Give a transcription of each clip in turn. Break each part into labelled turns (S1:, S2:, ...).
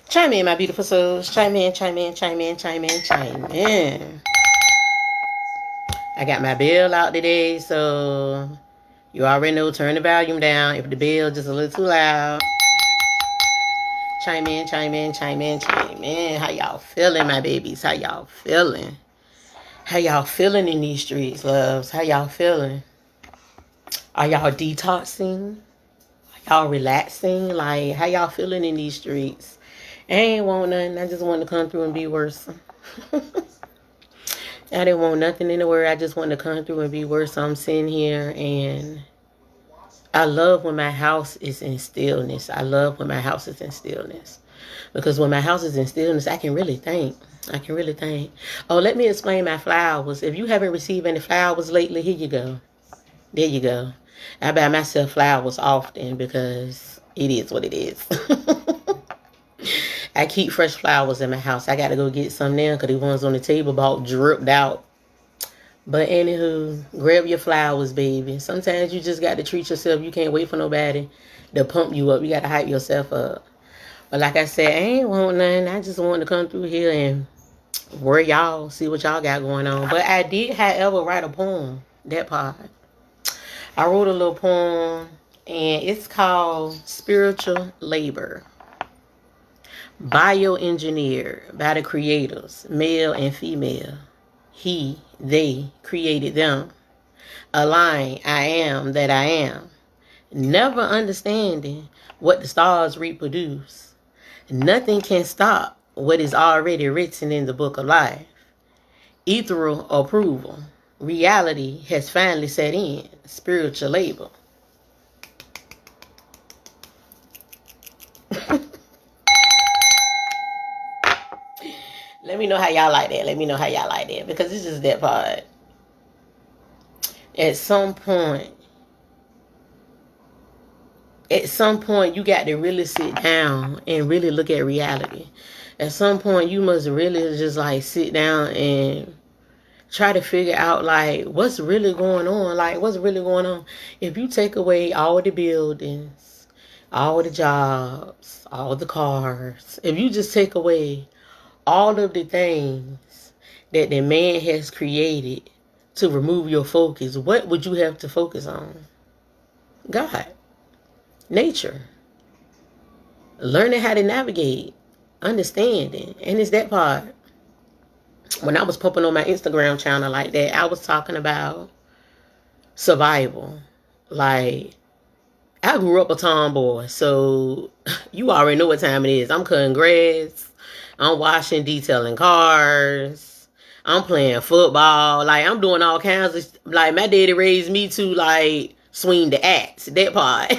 S1: Chime in, my beautiful souls. Chime in, chime in, chime in, chime in, chime in. I got my bell out today, so you already know, turn the volume down. If the bell just a little too loud. Chime in, chime in, chime in, chime in. How y'all feeling, my babies? How y'all feeling? How y'all feeling in these streets, loves? How y'all feeling? Are y'all detoxing? Are y'all relaxing? Like, how y'all feeling in these streets? I ain't want nothing. I just want to come through and be worse. I didn't want nothing in the world. I just wanted to come through and be worse. So I'm sitting here and I love when my house is in stillness. I love when my house is in stillness. Because when my house is in stillness, I can really think. I can really think. Oh, let me explain my flowers. If you haven't received any flowers lately, here you go. There you go. I buy myself flowers often because it is what it is. I keep fresh flowers in my house. I got to go get some now because the ones on the table about dripped out. But anywho, grab your flowers, baby. Sometimes you just got to treat yourself. You can't wait for nobody to pump you up. You got to hype yourself up. But like I said, I ain't want nothing. I just wanted to come through here and where y'all, see what y'all got going on. But I did, however, write a poem. That part. I wrote a little poem, and it's called Spiritual Labor. Bioengineered by the creators, male and female. He, they created them. A line, I am that I am. Never understanding what the stars reproduce. Nothing can stop what is already written in the book of life. Ethereal approval. Reality has finally set in. Spiritual labor. Let me know how y'all like that. Let me know how y'all like that. Because it's just that part. At some point, you got to really sit down and really look at reality. At some point, you must really just like sit down and try to figure out like what's really going on. Like what's really going on. If you take away all the buildings, all the jobs, all the cars, if you just take away all of the things that the man has created to remove your focus, what would you have to focus on? God. Nature. Learning how to navigate. Understanding. And it's that part. When I was pumping on my Instagram channel like that, I was talking about survival. Like, I grew up a tomboy, so you already know what time it is. I'm cutting grass. I'm washing, detailing cars. I'm playing football. Like, I'm doing all kinds of... Like, my daddy raised me to, like, swing the axe. That part.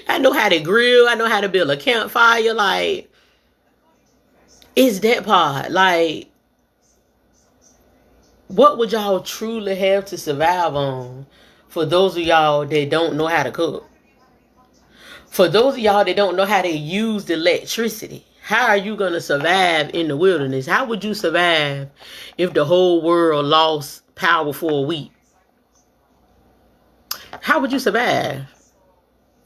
S1: I know how to grill. I know how to build a campfire. Like, it's that part. Like, what would y'all truly have to survive on for those of y'all that don't know how to cook? For those of y'all that don't know how to use the electricity, how are you going to survive in the wilderness? How would you survive if the whole world lost power for a week? How would you survive?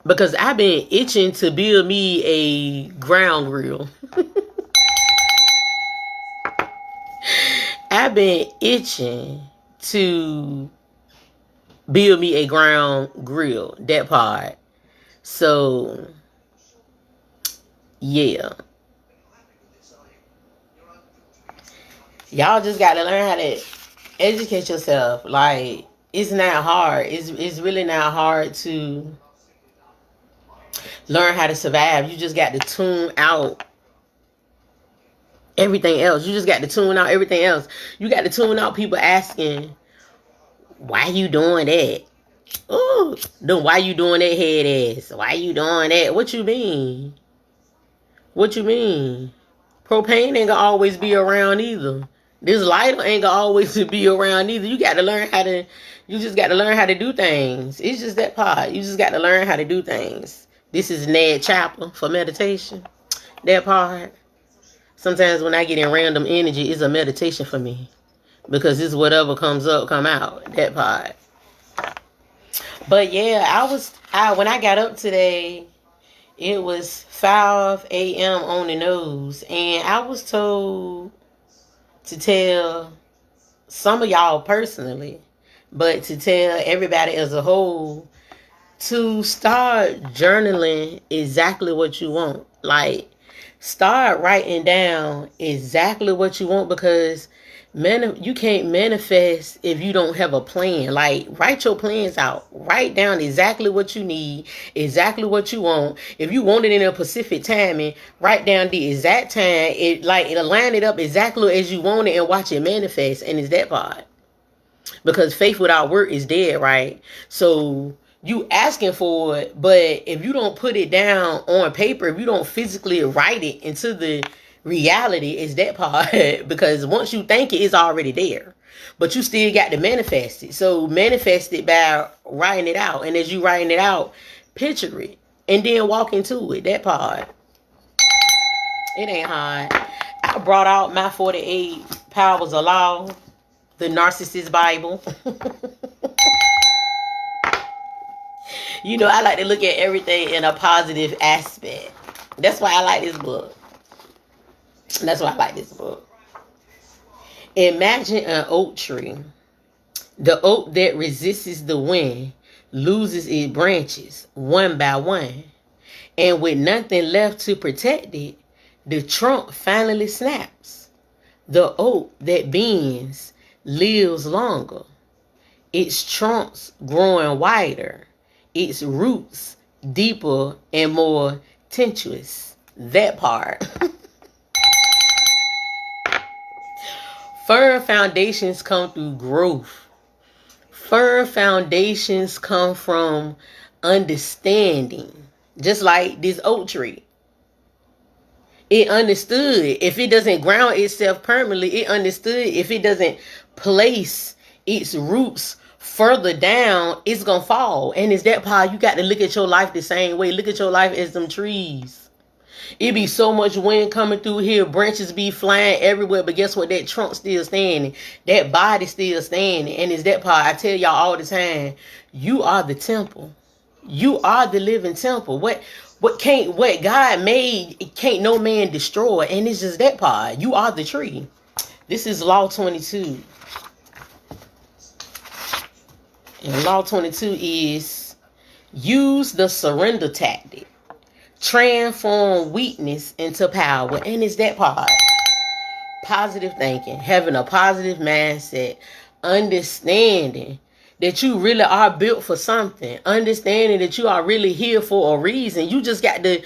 S1: Because I've been itching to build me a ground grill. I've been itching to build me a ground grill. That part. So, yeah. Y'all just got to learn how to educate yourself. Like, it's not hard. It's really not hard to learn how to survive. You just got to tune out everything else. You just got to tune out everything else. You got to tune out people asking, why you doing that? Oh, then why you doing that head ass? Why you doing that? What you mean? What you mean? Propane ain't gonna always be around either. This lighter ain't gonna always be around either. You got to learn how to, you just got to learn how to do things. It's just that part. You just got to learn how to do things. This is Ned Chapel for meditation. That part. Sometimes when I get in random energy, it's a meditation for me. Because it's whatever comes up, come out. That part. But yeah, when I got up today, It was 5 a.m. on the nose, and I was told to tell some of y'all personally, but to tell everybody as a whole to start journaling exactly what you want. Like, start writing down exactly what you want, because you can't manifest if you don't have a plan. Like, write your plans out. Write down exactly what you need, exactly what you want. If you want it in a specific timing, write down the exact time. It'll line it up exactly as you want it and watch it manifest. And it's that part. Because faith without work is dead, right? So you asking for it, but if you don't put it down on paper, if you don't physically write it into the reality, it's that part. Because once you think it, it's already there, but you still got to manifest it. So manifest it by writing it out, and as you writing it out, picture it and then walk into it. That part. It ain't hard. I brought out my 48 powers of law, the Narcissist Bible. You know, I like to look at everything in a positive aspect. That's why I like this book. That's why I like this book. Imagine an oak tree. The oak that resists the wind loses its branches one by one. And with nothing left to protect it, the trunk finally snaps. The oak that bends lives longer. Its trunks growing wider. Its roots deeper and more tenuous. That part. Firm foundations come through growth. Firm foundations come from understanding. Just like this oak tree. It understood. If it doesn't ground itself permanently, it understood if it doesn't place its roots further down, it's gonna fall. And it's that part. You got to look at your life the same way. Look at your life as them trees. It be so much wind coming through here, branches be flying everywhere, but guess what? That trunk still standing, that body still standing. And it's that part. I tell y'all all the time, you are the temple. You are the living temple. What God made, can't no man destroy. And it's just that part. You are the tree. This is Law 22. And Law 22 is use the surrender tactic. Transform weakness into power. And it's that part. Positive thinking. Having a positive mindset. Understanding that you really are built for something. Understanding that you are really here for a reason. You just got to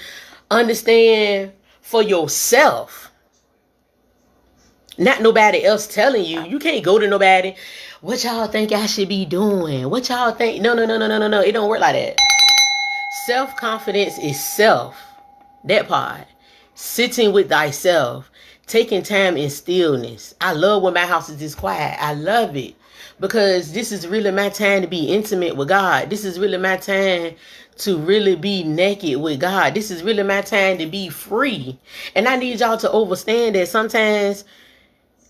S1: understand for yourself. Not nobody else telling you. You can't go to nobody. What y'all think I should be doing? What y'all think? No. It don't work like that. Self-confidence is self. That part. Sitting with thyself. Taking time in stillness. I love when my house is this quiet. I love it. Because this is really my time to be intimate with God. This is really my time to really be naked with God. This is really my time to be free. And I need y'all to understand that sometimes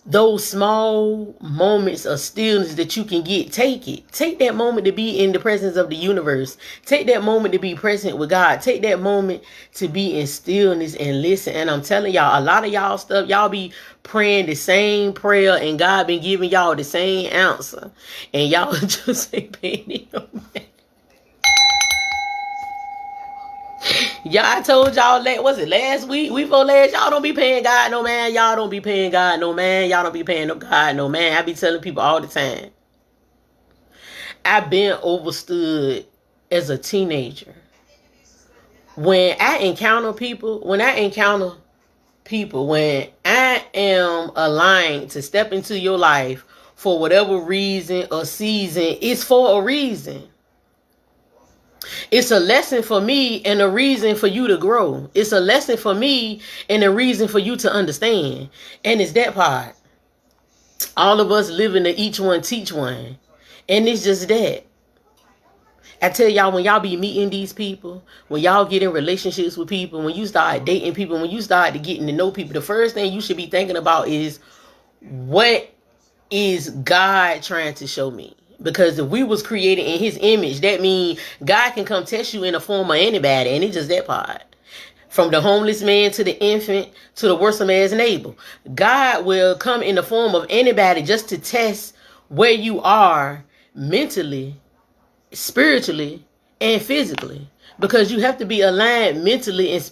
S1: those small moments of stillness that you can get, take it. Take that moment to be in the presence of the universe. Take that moment to be present with God. Take that moment to be in stillness and listen. And I'm telling y'all, a lot of y'all stuff, y'all be praying the same prayer and God been giving y'all the same answer. And y'all just ain't paying it no man. Y'all, I told y'all, was it last week? Week before last, y'all don't be paying God no man. Y'all don't be paying God no man. Y'all don't be paying no God no man. I be telling people all the time. I've been overstood as a teenager. When I encounter people, when I am aligned to step into your life for whatever reason or season, it's for a reason. It's a lesson for me and a reason for you to grow. It's a lesson for me and a reason for you to understand. And it's that part. All of us living to each one teach one. And it's just that. I tell y'all, when y'all be meeting these people, when y'all get in relationships with people, when you start dating people, when you start getting to know people, the first thing you should be thinking about is, what is God trying to show me? Because if we was created in his image, that means God can come test you in the form of anybody. And it's just that part. From the homeless man to the infant to the worst man's neighbor. God will come in the form of anybody just to test where you are mentally, spiritually, and physically. Because you have to be aligned mentally and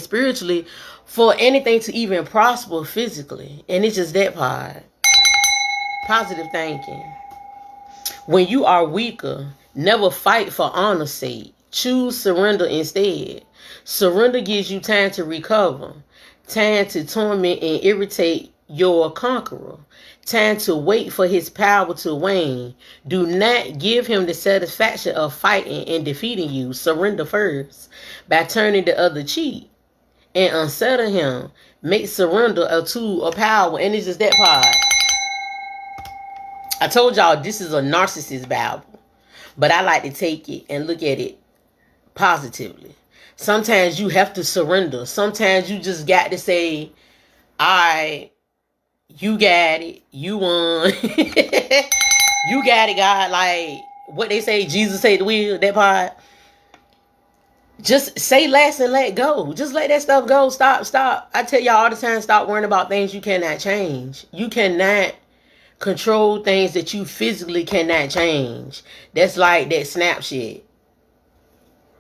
S1: spiritually for anything to even prosper physically. And it's just that part. Positive thinking. When you are weaker, never fight for honor's sake. Choose surrender instead. Surrender gives you time to recover, time to torment and irritate your conqueror, time to wait for his power to wane. Do not give him the satisfaction of fighting and defeating you. Surrender first by turning the other cheek and unsettle him. Make surrender a tool of power. And it's just that part. I told y'all this is a narcissist Bible, but I like to take it and look at it positively. Sometimes you have to surrender. Sometimes you just got to say, all right, you got it. You won. You got it, God. Like what they say, Jesus say the will, that part. Just say less and let go. Just let that stuff go. Stop. I tell y'all all the time, stop worrying about things you cannot change. You cannot control things that you physically cannot change. That's like that snap shit.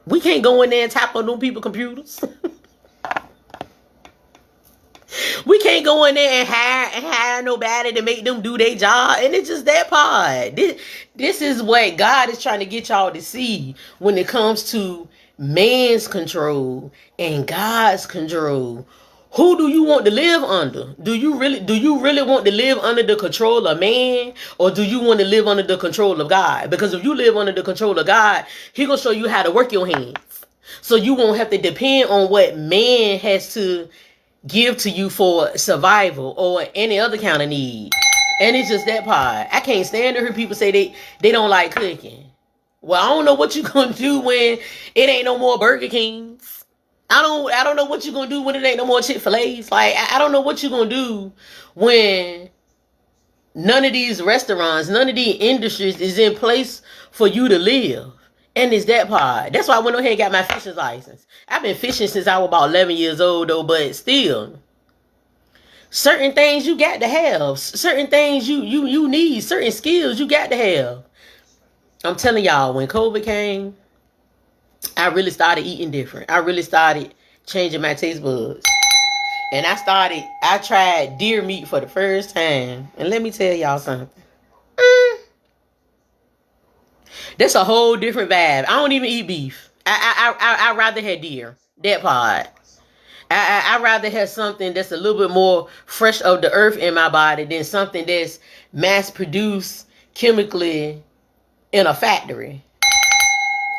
S1: We can't go in there and tap on them people's computers. We can't go in there and hire nobody to make them do their job. And it's just that part. This is what God is trying to get y'all to see when it comes to man's control and God's control. Who do you want to live under? Do you really want to live under the control of man, or do you want to live under the control of God? Because if you live under the control of God, He gonna show you how to work your hands, so you won't have to depend on what man has to give to you for survival or any other kind of need. And it's just that part. I can't stand to hear people say they don't like cooking. Well, I don't know what you gonna do when it ain't no more Burger Kings. I don't know what you're going to do when it ain't no more Chick-fil-A's. Like, I don't know what you're going to do when none of these restaurants, none of these industries is in place for you to live. And it's that part. That's why I went ahead and got my fishing license. I've been fishing since I was about 11 years old, though, but still. Certain things you got to have. Certain things you need. Certain skills you got to have. I'm telling y'all, when COVID came, I really started eating different. I really started changing my taste buds. And I tried deer meat for the first time. And let me tell y'all something. That's a whole different vibe. I don't even eat beef. I rather have deer. That part. I rather have something that's a little bit more fresh of the earth in my body than something that's mass produced chemically in a factory.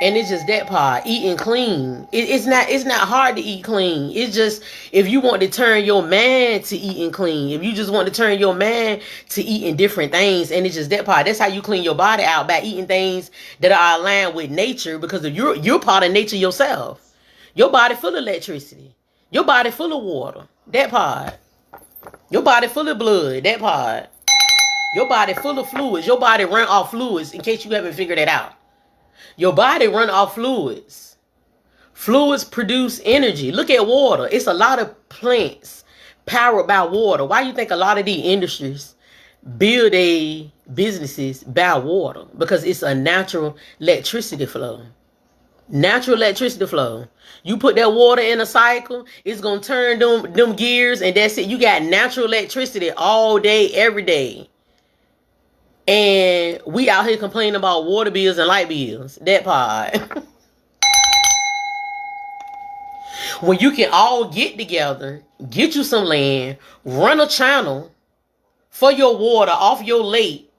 S1: And it's just that part, eating clean. It's not hard to eat clean. It's just if you want to turn your man to eating clean, if you just want to turn your man to eating different things, and it's just that part. That's how you clean your body out, by eating things that are aligned with nature, because if you're part of nature yourself. Your body full of electricity. Your body full of water. That part. Your body full of blood. That part. Your body full of fluids. Your body run off fluids, in case you haven't figured that out. Your body run off fluids. Fluids produce energy. Look at water. It's a lot of plants powered by water. Why do you think a lot of these industries build their businesses by water? Because it's a natural electricity flow. Natural electricity flow. You put that water in a cycle, it's going to turn them gears, and that's it. You got natural electricity all day, every day. And we out here complaining about water bills and light bills. That part. When you can all get together, get you some land, run a channel for your water off your lake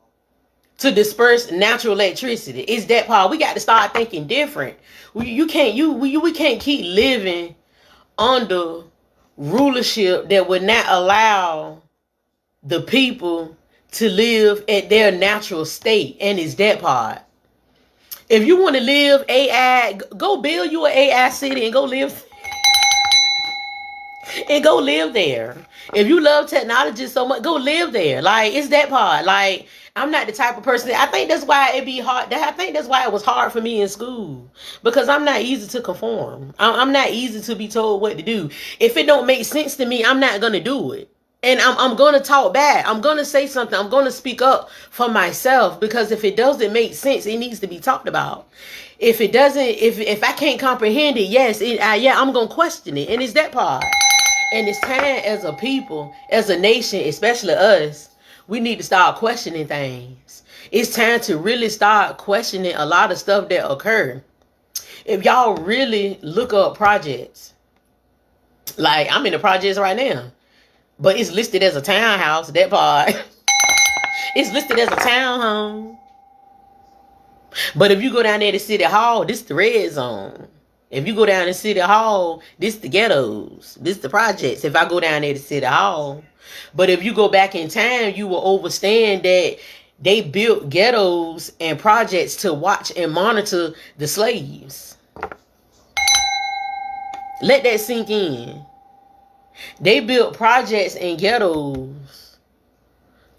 S1: to disperse natural electricity. It's that part. We got to start thinking different. We can't keep living under rulership that would not allow the people to live at their natural state. And it's that part. If you want to live AI, go build you an AI city and go live. And go live there. If you love technology so much, go live there. Like, it's that part. Like, I'm not the type of person. I think that's why it be hard. I think that's why it was hard for me in school, because I'm not easy to conform. I'm not easy to be told what to do. If it don't make sense to me, I'm not gonna do it. And I'm gonna talk back. I'm gonna say something. I'm gonna speak up for myself, because if it doesn't make sense, it needs to be talked about. If it doesn't, if I can't comprehend it, yes, I'm gonna question it. And it's that part. And it's time, as a people, as a nation, especially us, we need to start questioning things. It's time to really start questioning a lot of stuff that occur. If y'all really look up projects, like I'm in the projects right now, but it's listed as a townhouse, that part. It's listed as a townhome. But if you go down there to City Hall, this is the red zone. If you go down to City Hall, this the ghettos. This the projects. If I go down there to City Hall. But if you go back in time, you will understand that they built ghettos and projects to watch and monitor the slaves. Let that sink in. They built projects and ghettos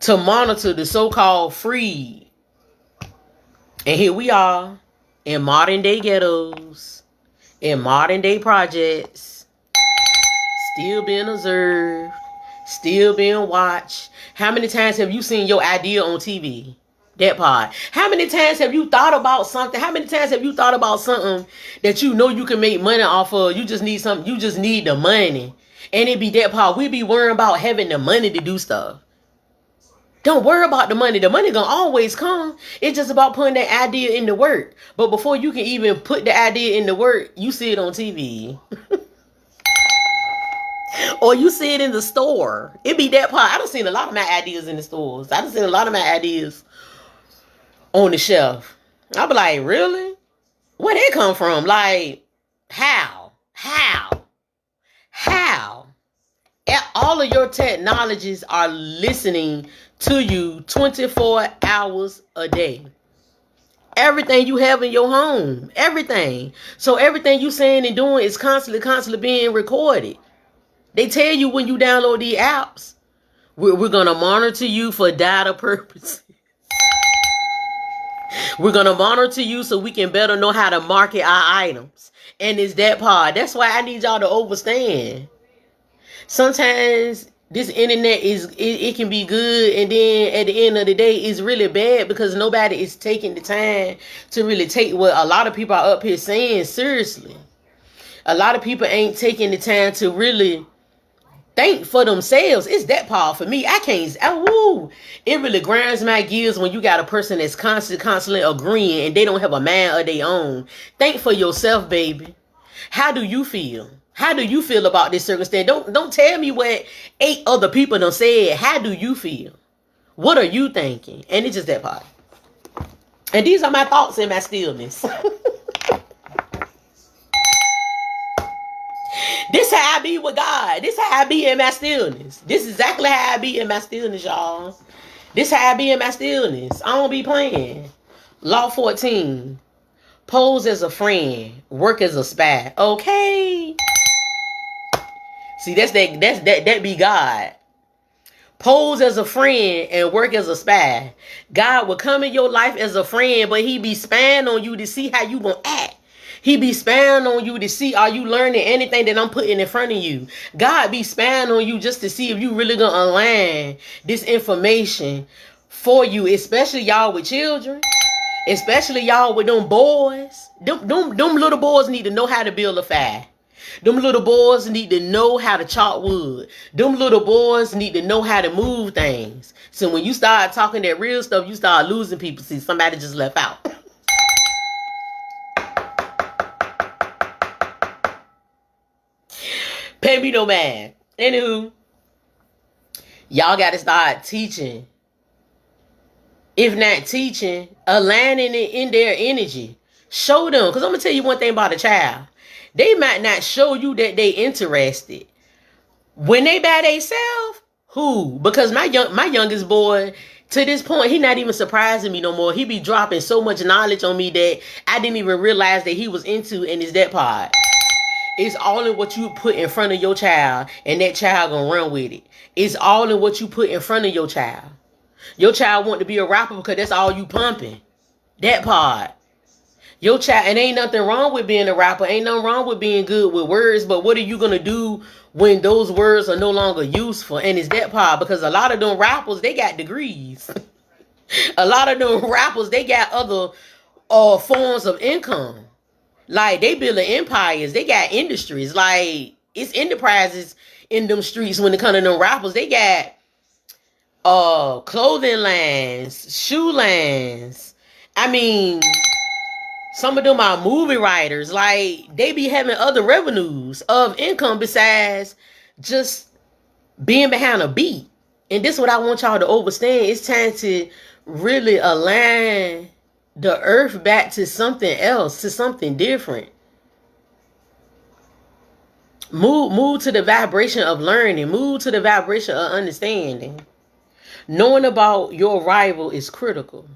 S1: to monitor the so-called freed. And here we are in modern day ghettos, in modern day projects, still being observed, still being watched. How many times have you seen your idea on TV? That part. How many times have you thought about something? How many times have you thought about something that you know you can make money off of? You just need something. You just need the money. And it be that part. We be worrying about having the money to do stuff. Don't worry about the money. The money gonna always come. It's just about putting that idea into work. But before you can even put the idea into work, you see it on TV. Or you see it in the store. It be that part. I done seen a lot of my ideas in the stores. I done seen a lot of my ideas on the shelf. I be like, really? Where they come from? Like, how? All of your technologies are listening to you 24 hours a day. Everything you have in your home, everything. So everything you saying and doing is constantly being recorded. They tell you when you download these apps, we're going to monitor you for data purposes. We're going to monitor you so we can better know how to market our items. And it's that part. That's why I need y'all to understand. Sometimes this internet it can be good, and then at the end of the day, it's really bad because nobody is taking the time to really take what a lot of people are up here saying seriously. A lot of people ain't taking the time to really think for themselves. It's that part for me. It really grinds my gears when you got a person that's constantly agreeing and they don't have a mind of their own. Think for yourself, baby. How do you feel? How do you feel about this circumstance? Don't tell me what 8 other people done said. How do you feel? What are you thinking? And it's just that part. And these are my thoughts in my stillness. This how I be with God. This how I be in my stillness. This is exactly how I be in my stillness, y'all. This how I be in my stillness. I don't be playing. Law 14. Pose as a friend. Work as a spy. Okay. See, that be God. Pose as a friend and work as a spy. God will come in your life as a friend, but he be spying on you to see how you gonna act. He be spying on you to see, are you learning anything that I'm putting in front of you? God be spying on you just to see if you really gonna align this information for you, especially y'all with children, especially y'all with them boys. Them little boys need to know how to build a fire. Them little boys need to know how to chop wood. Them little boys need to know how to move things. So when you start talking that real stuff, you start losing people. See, somebody just left out. Pay me no man. Anywho, y'all got to start teaching. If not teaching, aligning it in their energy. Show them. Because I'm going to tell you one thing about a child. They might not show you that they interested. When they by themselves, who? Because my youngest boy, to this point, he not even surprising me no more. He be dropping so much knowledge on me that I didn't even realize that he was into, and it's that part. It's all in what you put in front of your child, and that child gonna run with it. It's all in what you put in front of your child. Your child want to be a rapper because that's all you pumping. That part. Your child, and ain't nothing wrong with being a rapper. Ain't nothing wrong with being good with words. But what are you gonna do when those words are no longer useful? And it's that part, because a lot of them rappers, they got degrees. A lot of them rappers, they got other forms of income. Like, they building empires. They got industries. Like, it's enterprises in them streets when it comes to them rappers. They got clothing lines, shoe lines. I mean, some of them are movie writers. Like, they be having other revenues of income besides just being behind a beat. And this is what I want y'all to understand. It's time to really align the earth back to something else, to something different. Move to the vibration of learning. Move to the vibration of understanding. Knowing about your rival is critical.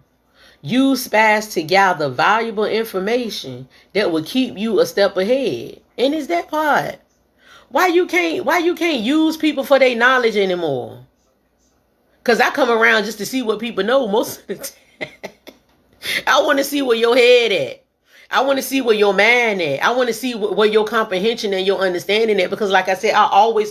S1: Use SPAS to gather valuable information that will keep you a step ahead. And it's that part. Why you can't use people for their knowledge anymore? Because I come around just to see what people know most of the time. I want to see where your head at. I want to see where your mind at. I want to see where your comprehension and your understanding at. Because like I said, I always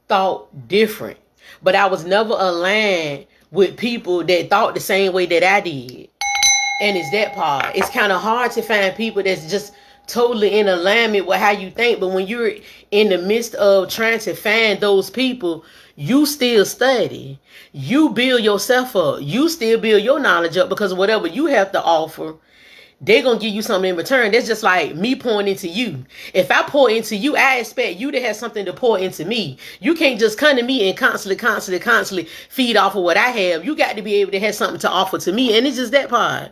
S1: thought different. But I was never aligned with people that thought the same way that I did. And it's that part. It's kind of hard to find people that's just totally in alignment with how you think. But when you're in the midst of trying to find those people, you still study. You build yourself up. You still build your knowledge up, because whatever you have to offer, they're going to give you something in return. That's just like me pouring into you. If I pour into you, I expect you to have something to pour into me. You can't just come to me and constantly feed off of what I have. You got to be able to have something to offer to me. And it's just that part.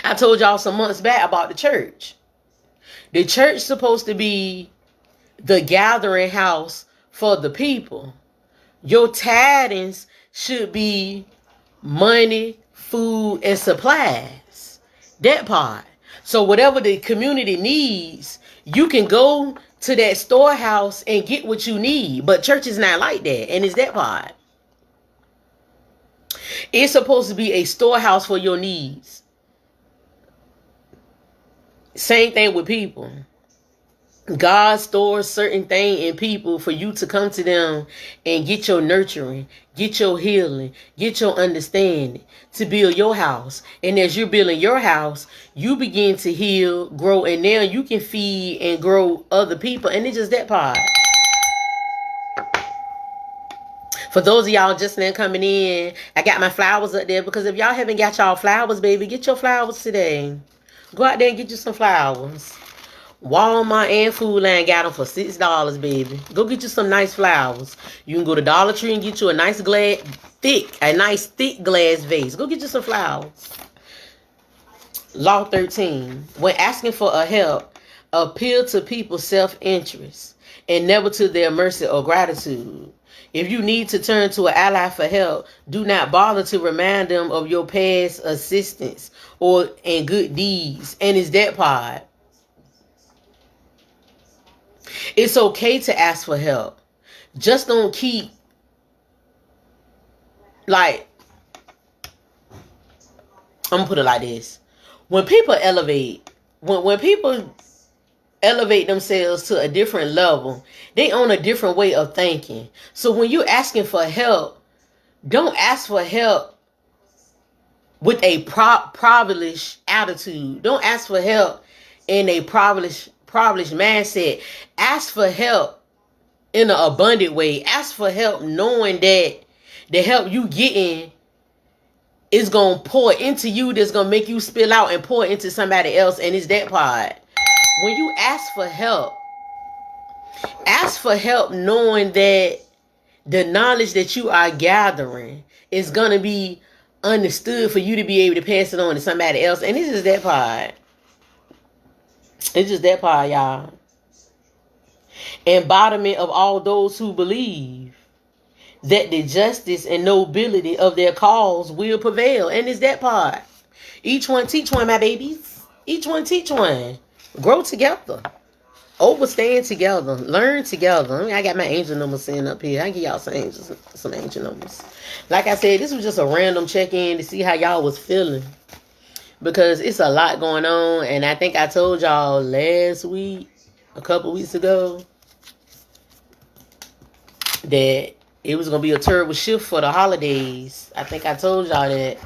S1: I told y'all some months back about the church. The church supposed to be the gathering house for the people. Your tithings should be money, food, and supplies. That part. So whatever the community needs, you can go to that storehouse and get what you need. But church is not like that. And it's that part. It's supposed to be a storehouse for your needs. Same thing with people. God stores certain things in people for you to come to them and get your nurturing, get your healing, get your understanding, to build your house. And as you're building your house, you begin to heal, grow, and now you can feed and grow other people. And it's just that part. For those of y'all just now coming in, I got my flowers up there, because if y'all haven't got y'all flowers, baby, get your flowers today. Go out there and get you some flowers. Walmart and Food Line got them for $6, baby. Go get you some nice flowers. You can go to Dollar Tree and get you a nice thick glass vase. Go get you some flowers. Law 13. When asking for a help, appeal to people's self-interest and never to their mercy or gratitude. If you need to turn to an ally for help, do not bother to remind them of your past assistance and good deeds. And it's that part. It's okay to ask for help. Just don't keep, like, I'm gonna put it like this. When people elevate, when people elevate themselves to a different level, they own a different way of thinking. So when you're asking for help, don't ask for help with a privileged attitude. Don't ask for help in a privileged mindset. Ask for help in an abundant way. Ask for help knowing that the help you getting is going to pour into you, that's going to make you spill out and pour into somebody else. And it's that part. When you ask for help knowing that the knowledge that you are gathering is going to be understood for you to be able to pass it on to somebody else. And it's just that part. It's just that part, y'all. Embodiment of all those who believe that the justice and nobility of their cause will prevail. And it's that part. Each one teach one, my babies. Each one teach one. Grow together. Overstand together. Learn together. I mean, I got my angel numbers sitting up here. I can give y'all some angel numbers. Like I said, this was just a random check-in to see how y'all was feeling. Because it's a lot going on. And I think I told y'all last week, a couple weeks ago, that it was going to be a terrible shift for the holidays. I think I told y'all that.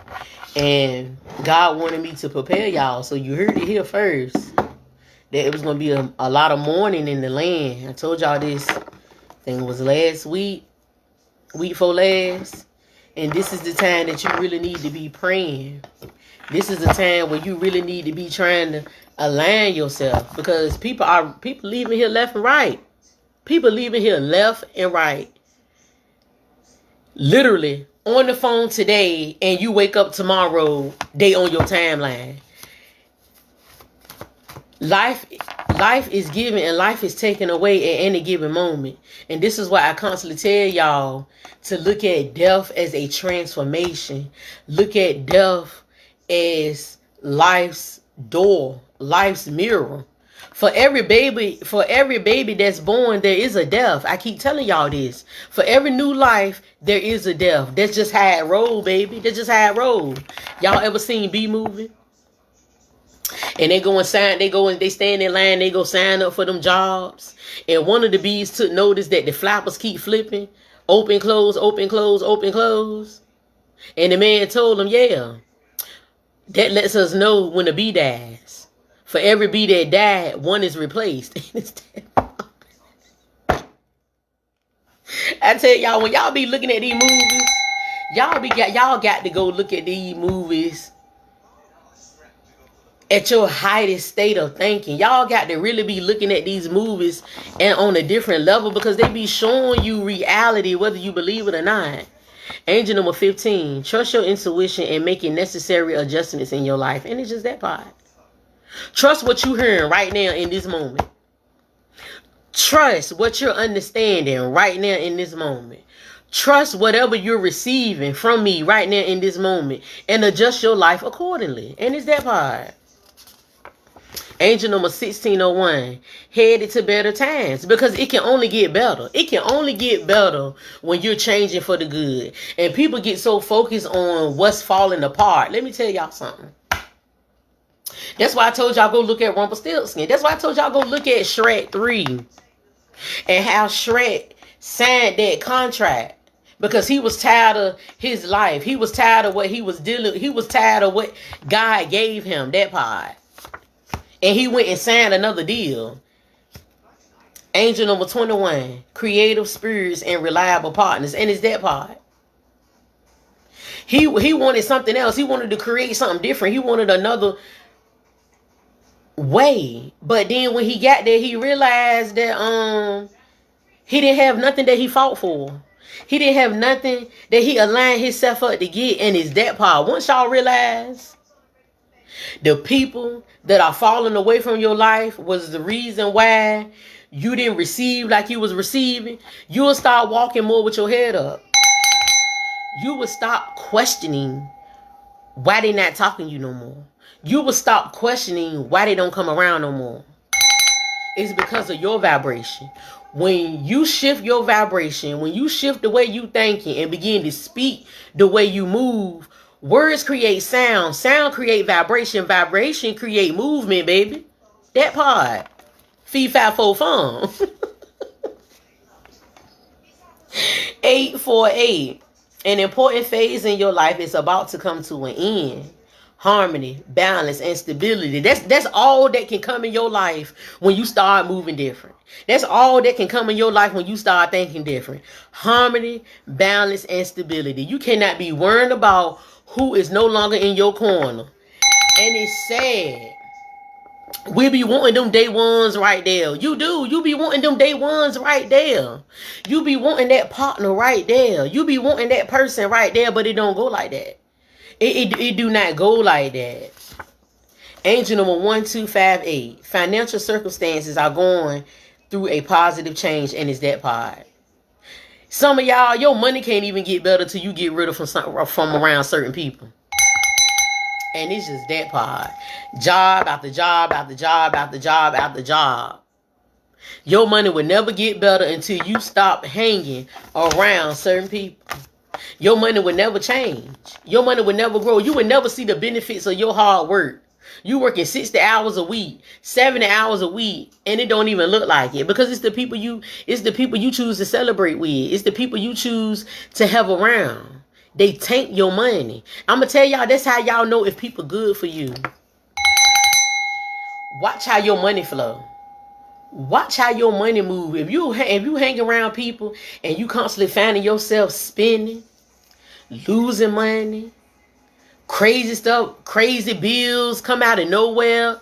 S1: And God wanted me to prepare y'all. So you heard it here first. That it was going to be a lot of mourning in the land. I told y'all this thing was last week before last. And this is the time that you really need to be praying. This is the time where you really need to be trying to align yourself. Because people leaving here left and right. People leaving here left and right. Literally on the phone today, and you wake up tomorrow, they on your timeline. Life is given and life is taken away at any given moment. And this is why I constantly tell y'all to look at death as a transformation. Look at death as life's door, life's mirror. For every baby that's born, there is a death. I keep telling y'all this. For every new life, there is a death. That's just how it roll, baby. That's just how it roll. Y'all ever seen B-Movie? And they stand in line, they go sign up for them jobs. And one of the bees took notice that the flappers keep flipping. Open, close, open, close, open, close. And the man told them, yeah, that lets us know when the bee dies. For every bee that died, one is replaced. I tell y'all, when y'all be looking at these movies, y'all got to go look at these movies at your highest state of thinking. Y'all got to really be looking at these movies and on a different level, because they be showing you reality whether you believe it or not. Angel number 15, trust your intuition and making necessary adjustments in your life. And it's just that part. Trust what you're hearing right now in this moment. Trust what you're understanding right now in this moment. Trust whatever you're receiving from me right now in this moment, and adjust your life accordingly. And it's that part. Angel number 1601, headed to better times, because it can only get better. It can only get better when you're changing for the good. And people get so focused on what's falling apart. Let me tell y'all something. That's why I told y'all go look at Rumpelstiltskin. That's why I told y'all go look at Shrek 3 and how Shrek signed that contract. Because he was tired of his life. He was tired of what he was dealing with. He was tired of what God gave him, that part. And he went and signed another deal. Angel number 21. Creative spirits and reliable partners. And it's that part. He wanted something else. He wanted to create something different. He wanted another way. But then when he got there, he realized that he didn't have nothing that he fought for. He didn't have nothing that he aligned himself up to get. And it's that part. Once y'all realize the people that are falling away from your life was the reason why you didn't receive like you was receiving, you will start walking more with your head up. You will stop questioning why they not talking to you no more. You will stop questioning why they don't come around no more. It's because of your vibration. When you shift your vibration, when you shift the way you thinking and begin to speak the way you move, words create sound. Sound create vibration. Vibration create movement, baby. That part. Fee, fi, fo, fum. 848. An important phase in your life is about to come to an end. Harmony, balance, and stability. That's all that can come in your life when you start moving different. That's all that can come in your life when you start thinking different. Harmony, balance, and stability. You cannot be worrying about who is no longer in your corner. And it's sad. We be wanting them day ones right there. You do. You be wanting them day ones right there. You be wanting that partner right there. You be wanting that person right there, but it don't go like that. It do not go like that. Angel number 1258. Financial circumstances are going through a positive change, and it's that part. Some of y'all, your money can't even get better till you get rid of from around certain people. And it's just that part. Job after job after job after job after job. Your money will never get better until you stop hanging around certain people. Your money will never change. Your money will never grow. You will never see the benefits of your hard work. You working 60 hours a week, 70 hours a week, and it don't even look like it, because it's the people you choose to celebrate with. It's the people you choose to have around. They tank your money. I'm gonna tell y'all, that's how y'all know if people good for you. Watch how your money flow. Watch how your money move. If you hang around people and you constantly finding yourself spending, losing money, crazy stuff, crazy bills come out of nowhere,